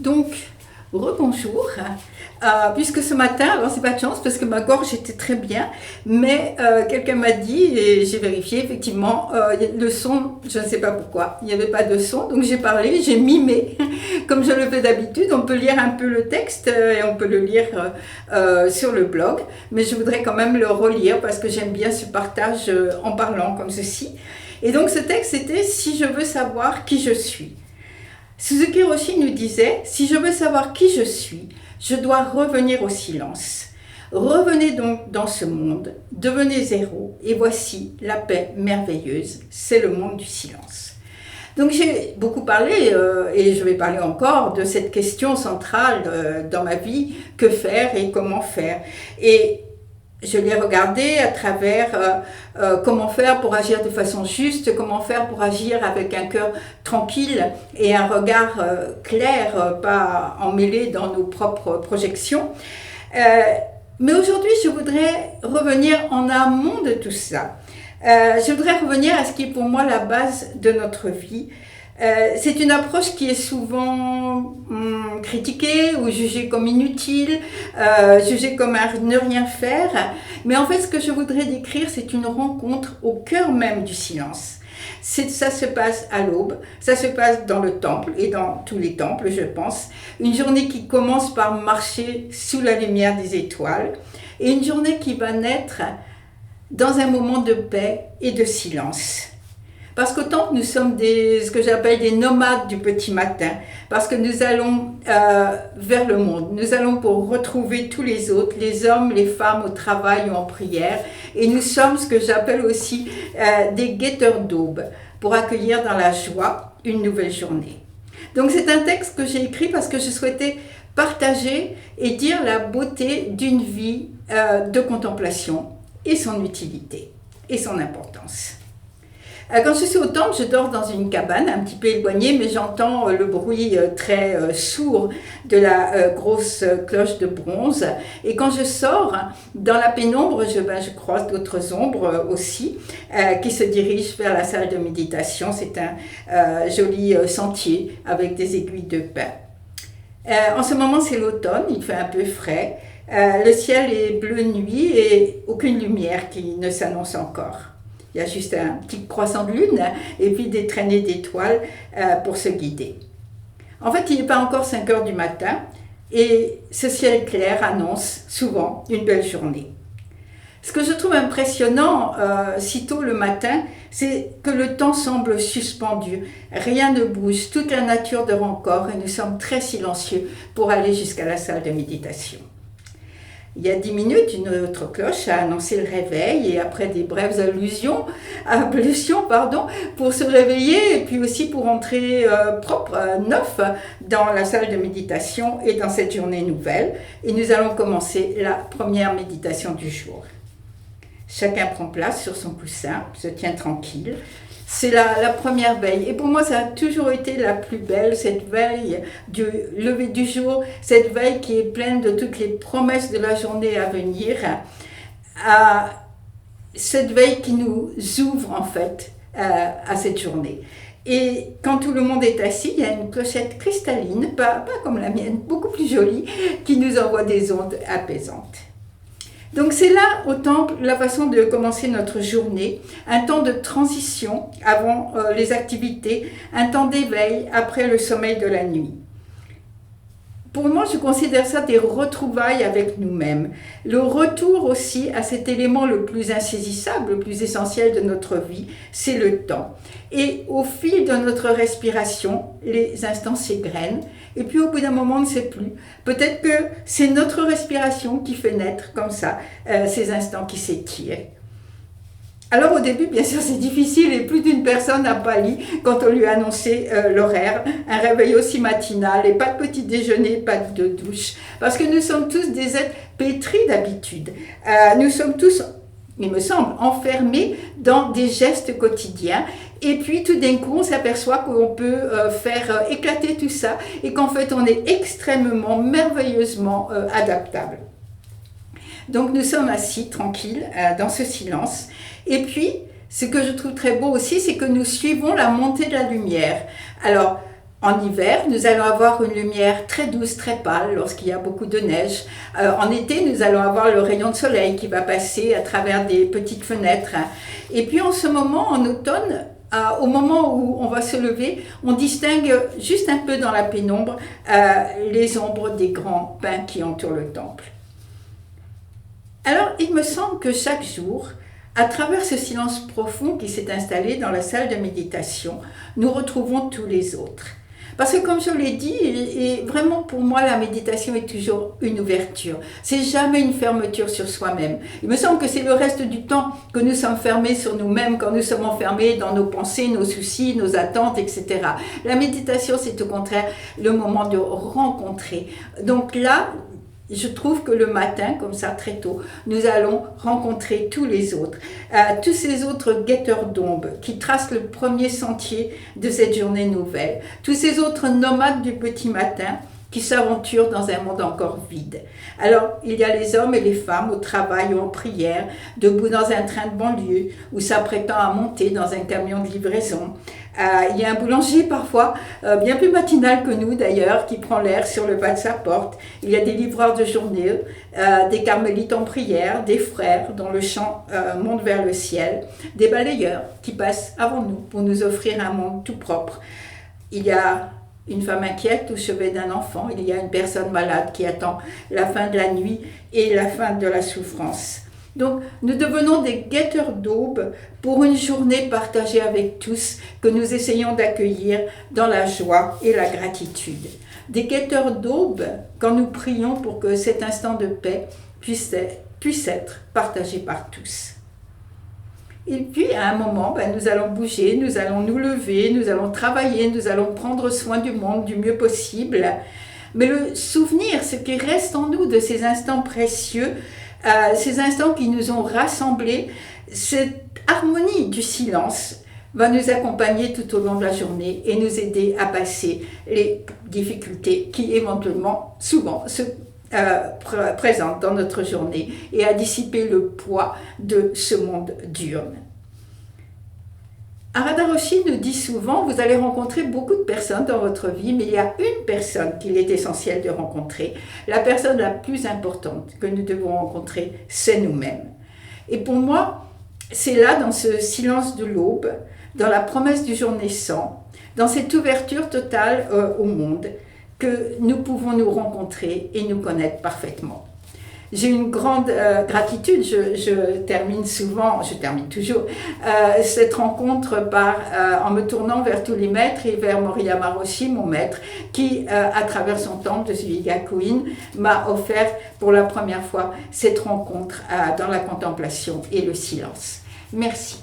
Donc, rebonjour, puisque ce matin, alors c'est pas de chance parce que ma gorge était très bien, mais quelqu'un m'a dit, et j'ai vérifié effectivement, le son, je ne sais pas pourquoi, il n'y avait pas de son, donc j'ai parlé, j'ai mimé, comme je le fais d'habitude. On peut lire un peu le texte et on peut le lire sur le blog, mais je voudrais quand même le relire parce que j'aime bien ce partage en parlant comme ceci. Et donc ce texte c'était « Si je veux savoir qui je suis ». Suzuki Roshi nous disait « Si je veux savoir qui je suis, je dois revenir au silence. Revenez donc dans ce monde, devenez zéro, et voici la paix merveilleuse, c'est le monde du silence. » Donc j'ai beaucoup parlé, et je vais parler encore, de cette question centrale dans ma vie, que faire et comment faire. Et je l'ai regardé à travers comment faire pour agir de façon juste, comment faire pour agir avec un cœur tranquille et un regard clair, pas emmêlé dans nos propres projections. Mais aujourd'hui, je voudrais revenir en amont de tout ça. Je voudrais revenir à ce qui est pour moi la base de notre vie. C'est une approche qui est souvent critiquée ou jugée comme inutile, jugée comme un ne rien faire. Mais en fait, ce que je voudrais décrire, c'est une rencontre au cœur même du silence. Ça se passe à l'aube, ça se passe dans le temple et dans tous les temples, je pense. Une journée qui commence par marcher sous la lumière des étoiles et une journée qui va naître dans un moment de paix et de silence. Parce qu'au temple, nous sommes ce que j'appelle des nomades du petit matin, parce que nous allons vers le monde, nous allons pour retrouver tous les autres, les hommes, les femmes au travail ou en prière, et nous sommes ce que j'appelle aussi des guetteurs d'aube, pour accueillir dans la joie une nouvelle journée. Donc c'est un texte que j'ai écrit parce que je souhaitais partager et dire la beauté d'une vie de contemplation et son utilité et son importance. Quand je suis au temple, je dors dans une cabane un petit peu éloignée, mais j'entends le bruit très sourd de la grosse cloche de bronze. Et quand je sors dans la pénombre, je croise d'autres ombres aussi qui se dirigent vers la salle de méditation. C'est un joli sentier avec des aiguilles de pin. En ce moment, c'est l'automne, il fait un peu frais. Le ciel est bleu nuit et aucune lumière qui ne s'annonce encore. Il y a juste un petit croissant de lune et puis des traînées d'étoiles pour se guider. En fait, il n'est pas encore 5 heures du matin et ce ciel clair annonce souvent une belle journée. Ce que je trouve impressionnant si tôt le matin, c'est que le temps semble suspendu. Rien ne bouge, toute la nature dort encore et nous sommes très silencieux pour aller jusqu'à la salle de méditation. Il y a 10 minutes, une autre cloche a annoncé le réveil et après des brèves ablutions, pour se réveiller et puis aussi pour entrer neuf dans la salle de méditation et dans cette journée nouvelle. Et nous allons commencer la première méditation du jour. Chacun prend place sur son coussin, se tient tranquille. C'est la première veille. Et pour moi, ça a toujours été la plus belle, cette veille du lever du jour, cette veille qui est pleine de toutes les promesses de la journée à venir, cette veille qui nous ouvre en fait à cette journée. Et quand tout le monde est assis, il y a une clochette cristalline, pas comme la mienne, beaucoup plus jolie, qui nous envoie des ondes apaisantes. Donc c'est là, au temple, la façon de commencer notre journée, un temps de transition avant les activités, un temps d'éveil après le sommeil de la nuit. Pour moi, je considère ça des retrouvailles avec nous-mêmes. Le retour aussi à cet élément le plus insaisissable, le plus essentiel de notre vie, c'est le temps. Et au fil de notre respiration, les instants s'égrènent. Et puis au bout d'un moment, on ne sait plus. Peut-être que c'est notre respiration qui fait naître comme ça ces instants qui s'étirent. Alors au début, bien sûr, c'est difficile et plus d'une personne a pâli quand on lui a annoncé l'horaire, un réveil aussi matinal et pas de petit déjeuner, pas de douche. Parce que nous sommes tous des êtres pétris d'habitude. Nous sommes tous, il me semble, enfermés dans des gestes quotidiens. Et puis tout d'un coup, on s'aperçoit qu'on peut faire éclater tout ça et qu'en fait, on est extrêmement, merveilleusement adaptable. Donc nous sommes assis, tranquilles, dans ce silence. Et puis, ce que je trouve très beau aussi, c'est que nous suivons la montée de la lumière. Alors, En hiver, nous allons avoir une lumière très douce, très pâle lorsqu'il y a beaucoup de neige. En été, nous allons avoir le rayon de soleil qui va passer à travers des petites fenêtres. Et puis en ce moment, en automne, au moment où on va se lever, on distingue juste un peu dans la pénombre les ombres des grands pins qui entourent le temple. Alors, il me semble que chaque jour, à travers ce silence profond qui s'est installé dans la salle de méditation, nous retrouvons tous les autres. Parce que comme je l'ai dit, et vraiment pour moi la méditation est toujours une ouverture. C'est jamais une fermeture sur soi-même. Il me semble que c'est le reste du temps que nous sommes fermés sur nous-mêmes, quand nous sommes enfermés dans nos pensées, nos soucis, nos attentes, etc. La méditation, c'est au contraire le moment de rencontrer. Donc là, je trouve que le matin, comme ça, très tôt, nous allons rencontrer tous les autres, tous ces autres guetteurs d'ombre qui tracent le premier sentier de cette journée nouvelle, tous ces autres nomades du petit matin qui s'aventurent dans un monde encore vide. Alors, il y a les hommes et les femmes au travail ou en prière, debout dans un train de banlieue ou s'apprêtant à monter dans un camion de livraison. Il y a un boulanger parfois, bien plus matinal que nous d'ailleurs, qui prend l'air sur le pas de sa porte. Il y a des livreurs de journée, des carmélites en prière, des frères dont le chant monte vers le ciel, des balayeurs qui passent avant nous pour nous offrir un monde tout propre. Il y a une femme inquiète au chevet d'un enfant, il y a une personne malade qui attend la fin de la nuit et la fin de la souffrance. Donc, nous devenons des guetteurs d'aube pour une journée partagée avec tous que nous essayons d'accueillir dans la joie et la gratitude. Des guetteurs d'aube quand nous prions pour que cet instant de paix puisse être partagé par tous. Et puis, à un moment, nous allons bouger, nous allons nous lever, nous allons travailler, nous allons prendre soin du monde du mieux possible. Mais le souvenir, ce qui reste en nous de ces instants précieux, ces instants qui nous ont rassemblés, cette harmonie du silence va nous accompagner tout au long de la journée et nous aider à passer les difficultés qui éventuellement, souvent, se présentent dans notre journée et à dissiper le poids de ce monde diurne. Arada Roshi nous dit souvent, vous allez rencontrer beaucoup de personnes dans votre vie, mais il y a une personne qu'il est essentiel de rencontrer. La personne la plus importante que nous devons rencontrer, c'est nous-mêmes. Et pour moi, c'est là, dans ce silence de l'aube, dans la promesse du jour naissant, dans cette ouverture totale au monde, que nous pouvons nous rencontrer et nous connaître parfaitement. J'ai une grande gratitude, je termine toujours cette rencontre en me tournant vers tous les maîtres et vers Moriyama Roshi, mon maître, qui, à travers son temple de Suigakuin, m'a offert pour la première fois cette rencontre dans la contemplation et le silence. Merci.